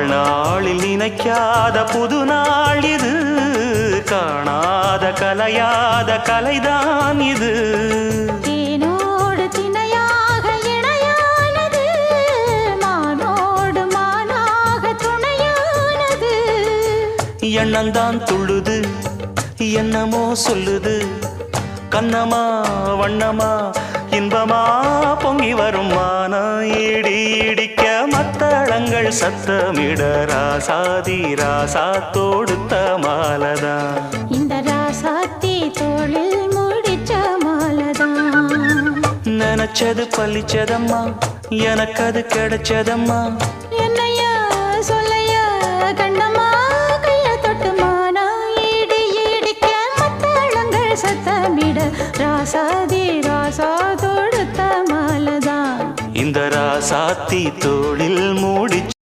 வாழ்நாளில் நினைக்காத புது நாள் இது, காணாத கலையாத கலைதான் இது. தேனோடு திணையாக இணையானது, மானோடு மானாக துணையானது. எண்ணந்தான் துள்ளுது என்னமோ சொல்லுது, கண்ணமா வண்ணமா இன்பமா பொங்கி வரும் மான இடி இடிக்க மத்தளங்கள் சத்தமிட ராசாதி ராசா தொடுத்த மாலதான். இந்த ராசாத்தி தோளில் முடிச்ச மாலதான். நினைச்சது பழிச்சதம்மா, எனக்கு அது கிடைச்சதம்மா. என்னையா சொல்லையா கண்ணம்மா, கைய தொட்டு மானா இடி இடிக்க மத்தளங்கள் சத்தமிட ராசாதி ராசா தொடுத்த மாலதான். இந்த ராசாத்தி தோளில் மூடிச்ச